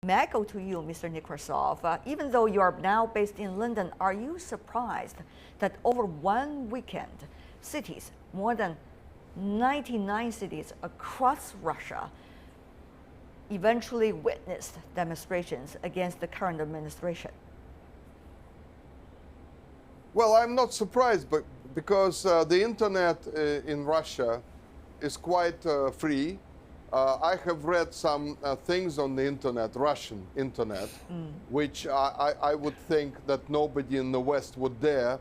May I go to you, Mr. Nekrassov? Even though you are now based in London, are you surprised that over one weekend, cities, more than 99 cities across Russia, eventually witnessed demonstrations against the current administration? Well, I'm not surprised, but because the internet in Russia is quite free. I have read some things on the internet, Russian internet, which I would think that nobody in the West would dare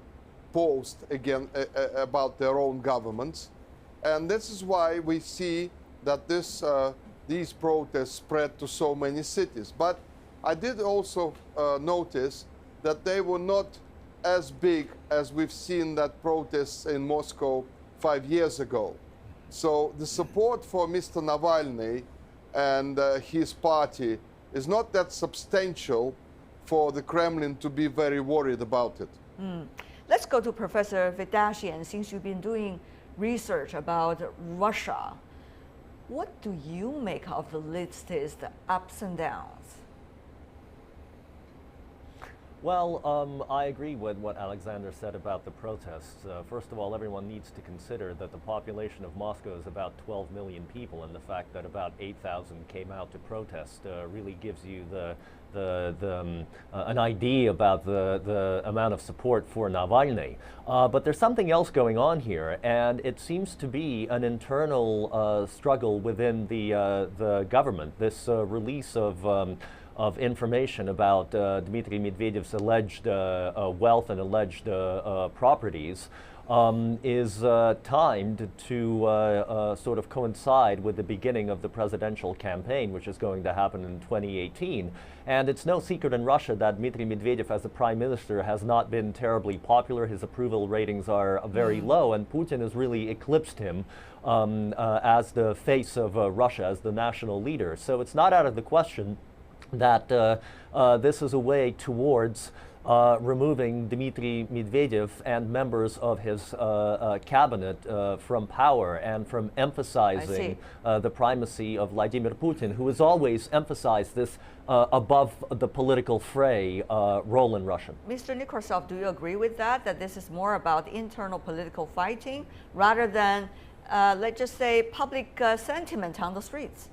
post again about their own governments. And this is why we see that these protests spread to so many cities. But I did also notice that they were not as big as we've seen that protests in Moscow 5 years ago. So the support for Mr. Navalny and his party is not that substantial for the Kremlin to be very worried about it. Let's go to Professor Fedyashin. Since you've been doing research about Russia, what do you make of the latest ups and downs? Well, I agree with what Alexander said about the protests. First of all, everyone needs to consider that the population of Moscow is about 12 million people, and the fact that about 8,000 came out to protest really gives you an idea about the amount of support for Navalny. But there's something else going on here, and it seems to be an internal struggle within the government. This release of information about Dmitry Medvedev's alleged wealth and alleged properties is timed to sort of coincide with the beginning of the presidential campaign, which is going to happen in 2018. And it's no secret in Russia that Dmitry Medvedev as the prime minister has not been terribly popular. His approval ratings are very low, and Putin has really eclipsed him as the face of Russia, as the national leader. So it's not out of the question that this is a way towards removing Dmitry Medvedev and members of his cabinet from power and from emphasizing the primacy of Vladimir Putin, who has always emphasized this above the political fray role in Russia. Mr. Nekrassov, do you agree with that, that this is more about internal political fighting rather than, let's just say, public sentiment on the streets?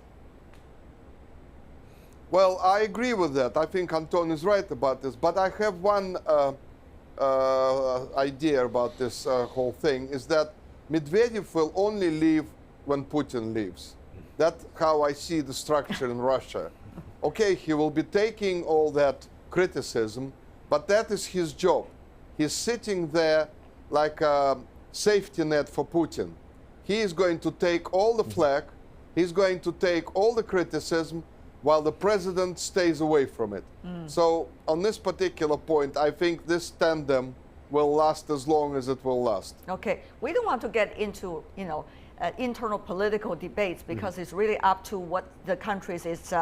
Well, I agree with that. I think Anton is right about this. But I have one idea about this whole thing, is that Medvedev will only leave when Putin leaves. That's how I see the structure in Russia. Okay, he will be taking all that criticism, but that is his job. He's sitting there like a safety net for Putin. He is going to take all the flack, he's going to take all the criticism, while the president stays away from it. So on this particular point, I think this tandem will last as long as it will last. Okay, we don't want to get into, internal political debates because it's really up to what the country is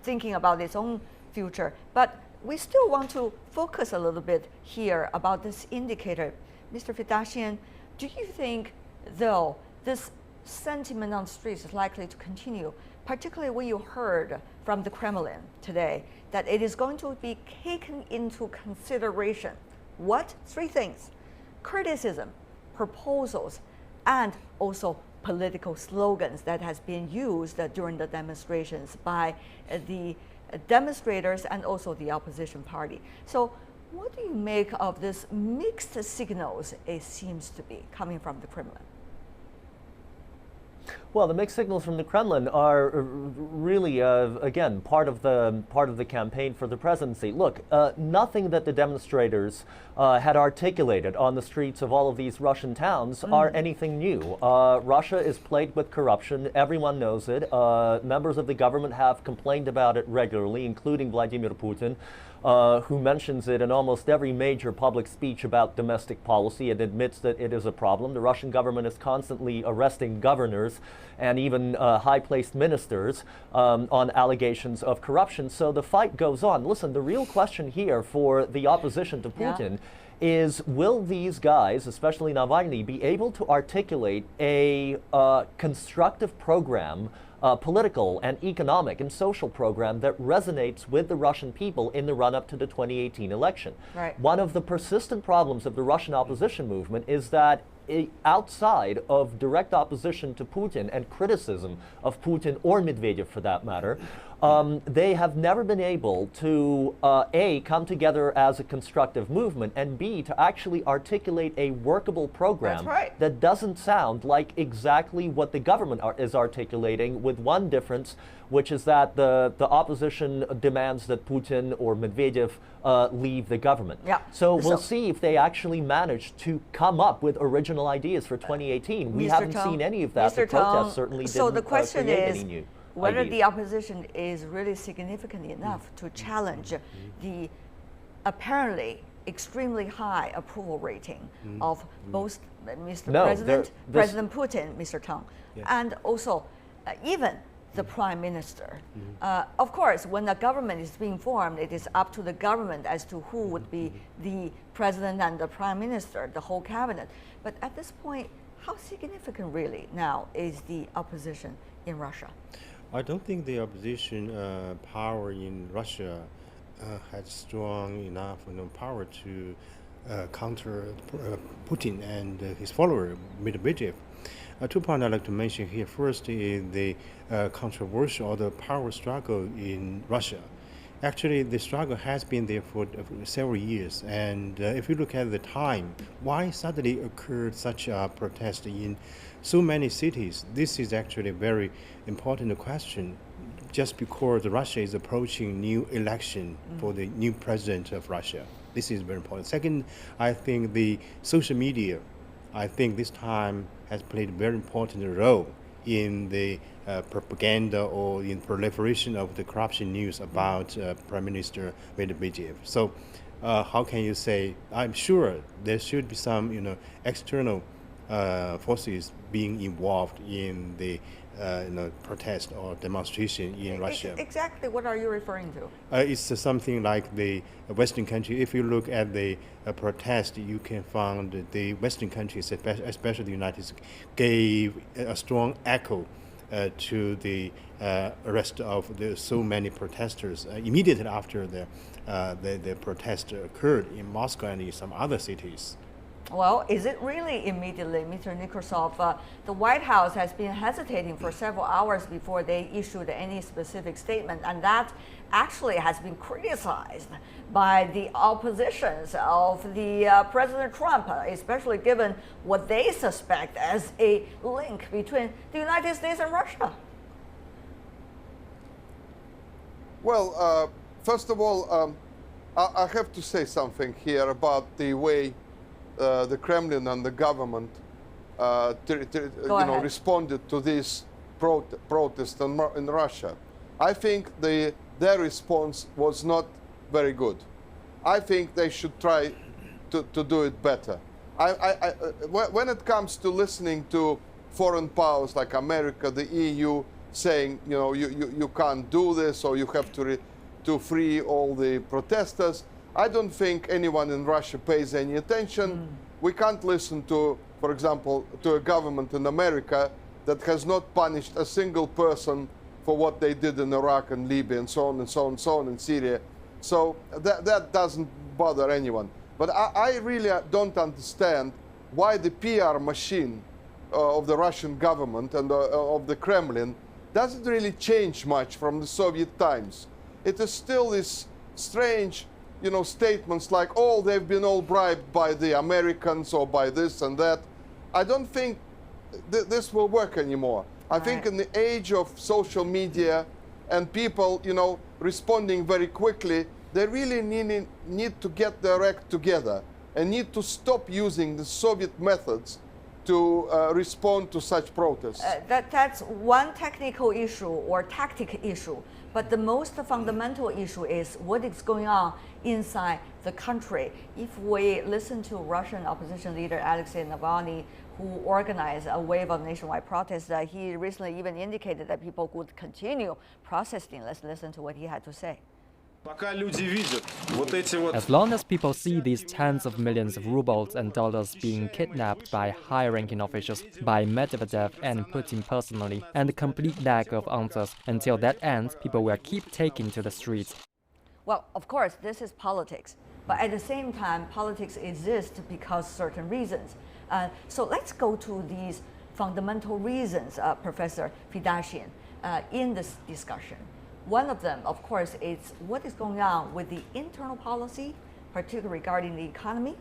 thinking about its own future. But we still want to focus a little bit here about this indicator. Mr. Fedyashin, do you think, though, this sentiment on the streets is likely to continue, particularly when you heard from the Kremlin today that it is going to be taken into consideration? What? Three things: criticism, proposals, and also political slogans that has been used during the demonstrations by the demonstrators and also the opposition party. So what do you make of this mixed signals it seems to be coming from the Kremlin? Well, the mixed signals from the Kremlin are really, again, part of the campaign for the presidency. Look, nothing that the demonstrators had articulated on the streets of all of these Russian towns are anything new. Russia is plagued with corruption. Everyone knows it. Members of the government have complained about it regularly, including Vladimir Putin, who mentions it in almost every major public speech about domestic policy and admits that it is a problem. The Russian government is constantly arresting governors and even high-placed ministers on allegations of corruption. So the fight goes on. Listen, the real question here for the opposition to Putin is, will these guys, especially Navalny, be able to articulate a constructive program political and economic and social program that resonates with the Russian people in the run-up to the 2018 election. Right. One of the persistent problems of the Russian opposition movement is that outside of direct opposition to Putin and criticism of Putin or Medvedev for that matter, they have never been able to, A, come together as a constructive movement, and B, to actually articulate a workable program that doesn't sound like exactly what the government is articulating, with one difference, which is that the opposition demands that Putin or Medvedev leave the government. Yeah. So we'll see if they actually manage to come up with original ideas for 2018. We haven't seen any of that. The protests certainly didn't so the question create is any new whether ideas. the opposition is really significant enough to challenge the apparently extremely high approval rating of both President Putin, Mr. Teng, and also even the Prime Minister. Of course, when the government is being formed, it is up to the government as to who would be the President and the Prime Minister, the whole cabinet. But at this point, how significant really now is the opposition in Russia? I don't think the opposition power in Russia has strong enough power to counter Putin and his follower, Medvedev. 2 points I'd like to mention here. First is the controversial or the power struggle in Russia. Actually, the struggle has been there for several years. And if you look at the time, why suddenly occurred such a protest in so many cities? This is actually a very important question, just because Russia is approaching new election for the new president of Russia. This is very important. Second, I think the social media, I think this time has played a very important role in the propaganda or in proliferation of the corruption news about Prime Minister Medvedev. So how can you say, I'm sure there should be some external forces being involved in the protest or demonstration in Russia. Exactly what are you referring to? It's something like the Western country. If you look at the protest, you can find the Western countries, especially the United States, gave a strong echo to the arrest of so many protesters immediately after the protest occurred in Moscow and in some other cities. Well, is it really immediately, Mr. Nekrassov? The White House has been hesitating for several hours before they issued any specific statement, and that actually has been criticized by the oppositions of the President Trump, especially given what they suspect as a link between the United States and Russia. Well, first of all, I have to say something here about the way the Kremlin and the government responded to this protest in Russia. I think their response was not very good. I think they should try to do it better. When it comes to listening to foreign powers like America, the EU, saying, you can't do this, or you have to free all the protesters, I don't think anyone in Russia pays any attention. We can't listen to, for example, to a government in America that has not punished a single person for what they did in Iraq and Libya and so on and so on and so on in Syria. So that doesn't bother anyone. But I really don't understand why the PR machine of the Russian government and of the Kremlin doesn't really change much from the Soviet times. It is still this strange statements like, oh, they've been all bribed by the Americans or by this and that. I don't think this will work anymore. I think in the age of social media and people, responding very quickly, they really need to get their act together and need to stop using the Soviet methods to respond to such protests. That's one technical issue or tactic issue. But the most fundamental issue is what is going on inside the country. If we listen to Russian opposition leader Alexei Navalny, who organized a wave of nationwide protests, he recently even indicated that people would continue protesting. Let's listen to what he had to say. As long as people see these tens of millions of rubles and dollars being kidnapped by high-ranking officials, by Medvedev and Putin personally, and the complete lack of answers, until that ends, people will keep taking to the streets. Well, of course, this is politics. But at the same time, politics exists because certain reasons. So let's go to these fundamental reasons, Professor Fedyashin, in this discussion. One of them, of course, is what is going on with the internal policy, particularly regarding the economy.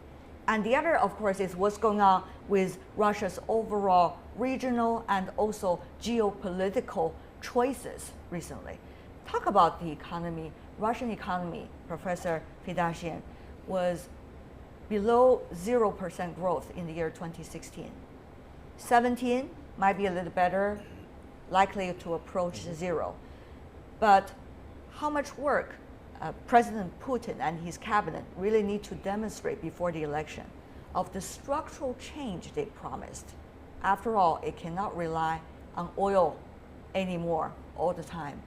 And the other, of course, is what's going on with Russia's overall regional and also geopolitical choices recently. Talk about the economy. Russian economy, Professor Fedyashin, was below 0% growth in the year 2016. 17 might be a little better, likely to approach zero. But how much work President Putin and his cabinet really need to demonstrate before the election of the structural change they promised? After all, it cannot rely on oil anymore all the time.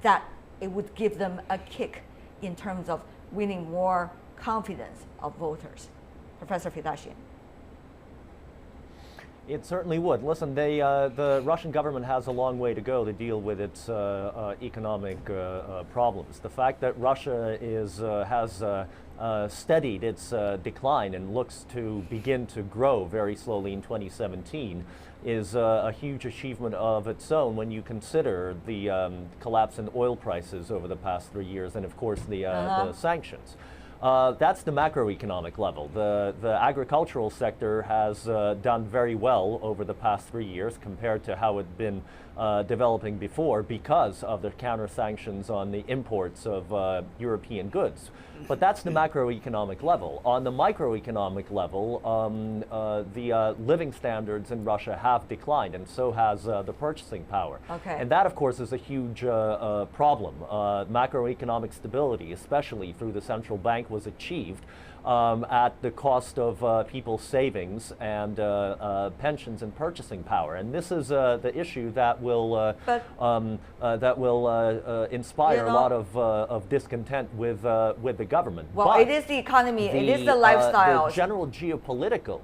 That it would give them a kick in terms of winning more confidence of voters. Professor Fedyashin. It certainly would. Listen, the Russian government has a long way to go to deal with its economic problems. The fact that Russia has steadied its decline and looks to begin to grow very slowly in 2017 is a huge achievement of its own when you consider the collapse in oil prices over the past 3 years and, of course, the sanctions. That's the macroeconomic level. The agricultural sector has done very well over the past 3 years compared to how it had been developing before because of the counter-sanctions on the imports of European goods. But that's the macroeconomic level. On the microeconomic level, the living standards in Russia have declined, and so has the purchasing power. Okay. And that, of course, is a huge problem. Macroeconomic stability, especially through the central bank, was achieved at the cost of people's savings and pensions and purchasing power. And this is the issue that will inspire a lot of discontent with the government. Well, but it is the economy, it is the lifestyle. The general geopolitical.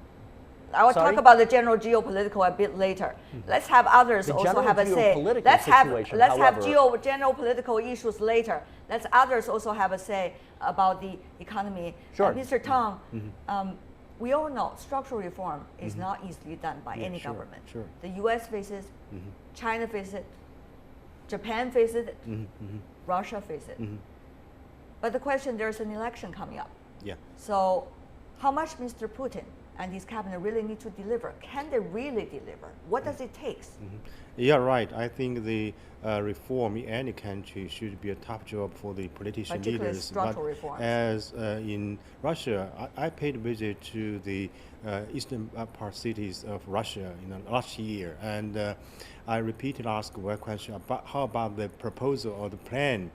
I will talk about the general geopolitical a bit later. Let's have others also have a say. Let's have general political issues later. Let's others also have a say about the economy. Sure. Mr. Teng, we all know structural reform is not easily done by any government. Sure. The U.S. faces, China faces it, Japan faces it, Russia faces it. But the question, there's an election coming up. Yeah. So how much Mr. Putin and his cabinet really need to deliver? Can they really deliver? What does it take? Yeah, right. I think the reform in any country should be a top job for the politician leaders. Structural reforms. As in Russia, I paid a visit to the eastern part cities of Russia last year, and I repeatedly asked one question about how about the proposal or the plan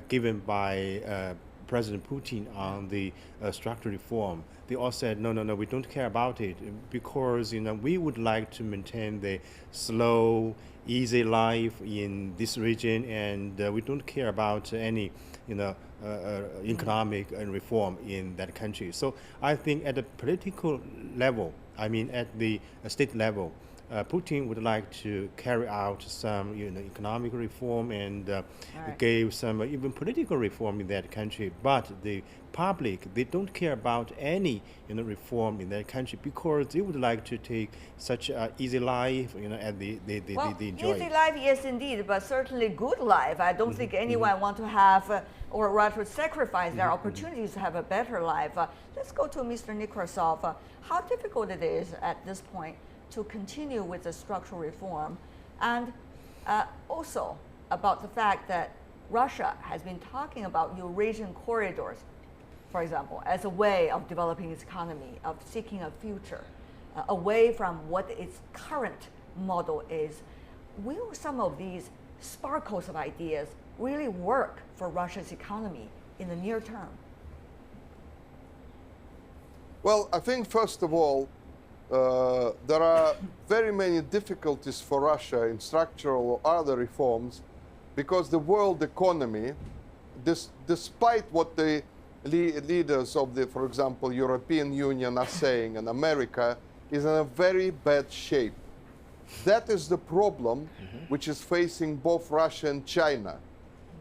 given by President Putin on the structural reform. They all said, no, we don't care about it because we would like to maintain the slow, easy life in this region, and we don't care about any economic reform in that country. So I think at the political level, at the state level, Putin would like to carry out some economic reform and gave some even political reform in that country. But the public, they don't care about any reform in that country because they would like to take such an easy life as they enjoy. Easy life, yes indeed, but certainly good life. I don't think anyone want to have or rather sacrifice their opportunities to have a better life. Let's go to Mr. Nekrassov. How difficult it is at this point to continue with the structural reform, and also about the fact that Russia has been talking about Eurasian corridors, for example, as a way of developing its economy, of seeking a future away from what its current model is. Will some of these sparkles of ideas really work for Russia's economy in the near term? Well, I think first of all, there are very many difficulties for Russia in structural or other reforms because the world economy despite what the leaders of the, for example, European Union are saying, and America is in a very bad shape. That is the problem which is facing both Russia and China,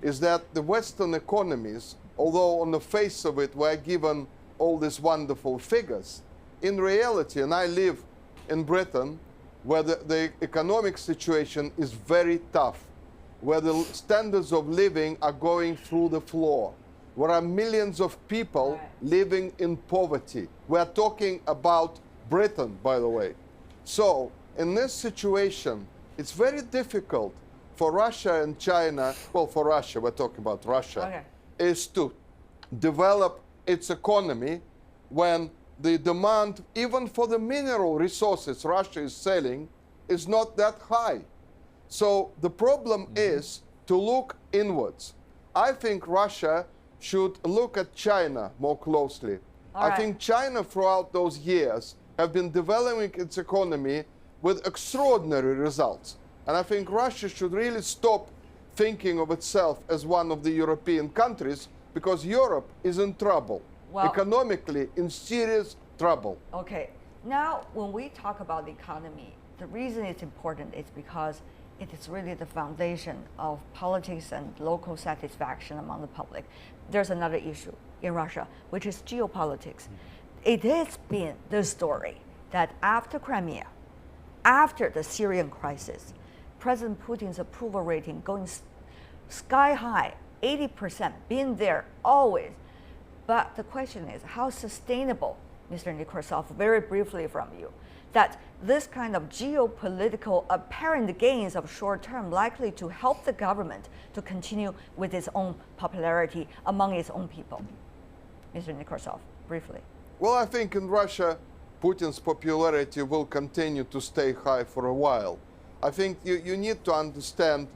is that the Western economies, although on the face of it we're given all these wonderful figures, in reality, and I live in Britain, where the economic situation is very tough, where the standards of living are going through the floor, where are millions of people living in poverty. We are talking about Britain, by the way. So, in this situation, it's very difficult for Russia and China, well, for Russia, we're talking about Russia, is to develop its economy when the demand, even for the mineral resources Russia is selling, is not that high. So the problem is to look inwards. I think Russia should look at China more closely. I think China throughout those years have been developing its economy with extraordinary results. And I think Russia should really stop thinking of itself as one of the European countries, because Europe is in trouble, economically in serious trouble. Okay, now when we talk about the economy, the reason it's important is because it is really the foundation of politics and local satisfaction among the public. There's another issue in Russia, which is geopolitics. It has been the story that after Crimea, after the Syrian crisis, President Putin's approval rating going sky high, 80%, been there always. But the question is, how sustainable, Mr. Nekrassov, very briefly from you, that this kind of geopolitical apparent gains of short term likely to help the government to continue with its own popularity among its own people? Mr. Nekrassov, briefly. Well, I think in Russia, Putin's popularity will continue to stay high for a while. I think you need to understand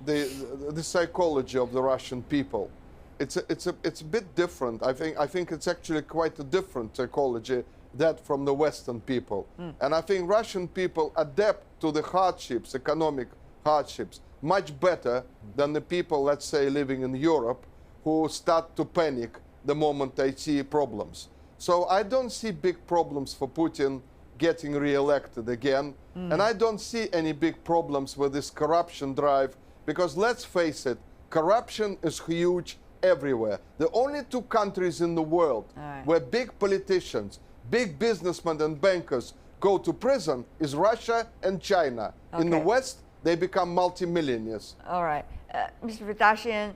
the psychology of the Russian people. It's a bit different. I think it's actually quite a different psychology that from the Western people. And I think Russian people adapt to the hardships, economic hardships, much better than the people, let's say, living in Europe, who start to panic the moment they see problems. So I don't see big problems for Putin getting re-elected again. And I don't see any big problems with this corruption drive, because let's face it, corruption is huge everywhere. The only two countries in the world where big politicians, big businessmen and bankers go to prison is Russia and China. In the West, they become multimillionaires. All right. Mr. Fedyashin,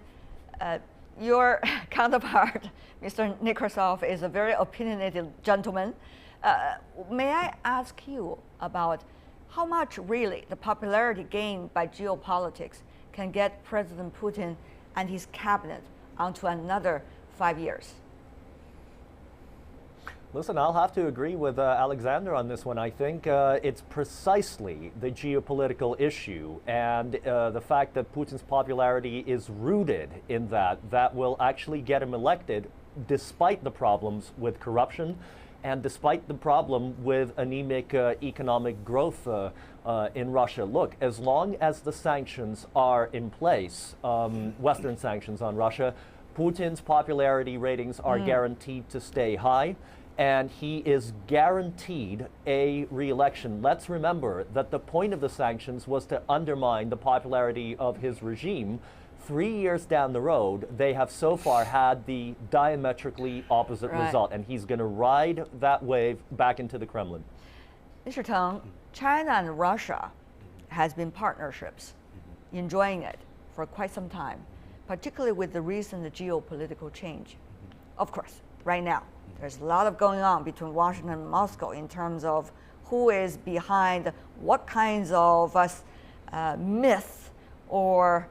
your counterpart, Mr. Nekrassov, is a very opinionated gentleman. May I ask you about how much really the popularity gained by geopolitics can get President Putin and his cabinet onto another 5 years? Listen, I'll have to agree with Alexander on this one. I think it's precisely the geopolitical issue and the fact that Putin's popularity is rooted in that will actually get him elected despite the problems with corruption and despite the problem with anemic economic growth in Russia. Look, as long as the sanctions are in place, Western sanctions on Russia, Putin's popularity ratings are guaranteed to stay high, and he is guaranteed a re-election. Let's remember that the point of the sanctions was to undermine the popularity of his regime. 3 years down the road, they have so far had the diametrically opposite result, and he's going to ride that wave back into the Kremlin. Mr. Teng, China and Russia has been partnerships, enjoying it for quite some time, particularly with the recent geopolitical change. Of course, right now, there's a lot of going on between Washington and Moscow in terms of who is behind what kinds of myths or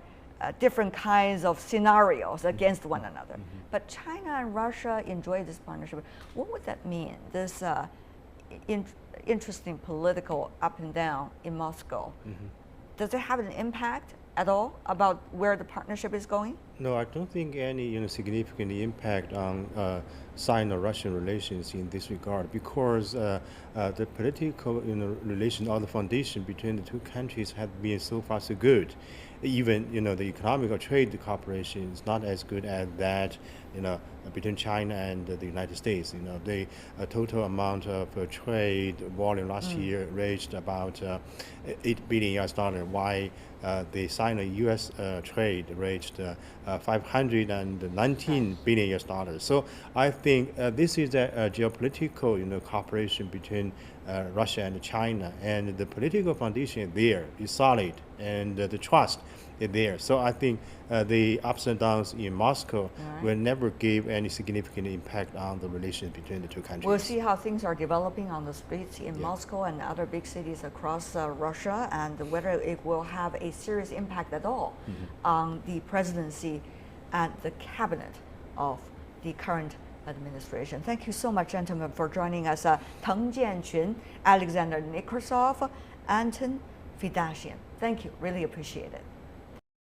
different kinds of scenarios against one another. But China and Russia enjoy this partnership. What would that mean, this interesting political up and down in Moscow? Does it have an impact at all about where the partnership is going? No, I don't think any significant impact on Sino-Russian relations in this regard, because the political relation or the foundation between the two countries have been so far so good. even the economic or trade cooperation is not as good as that between China and the United States. The total amount of trade volume last year reached about $8 billion, while the Sino-US trade reached $519 billion. So I think this is a geopolitical cooperation between Russia and China, and the political foundation there is solid, and the trust is there. So I think the ups and downs in Moscow will never give any significant impact on the relations between the two countries. We'll see how things are developing on the streets in Moscow and other big cities across Russia, and whether it will have a serious impact at all on the presidency and the cabinet of the current administration. Thank you so much, gentlemen, for joining us. Teng Jianqun, Alexander Nekrassov, Anton Fedyashin. Thank you. Really appreciate it.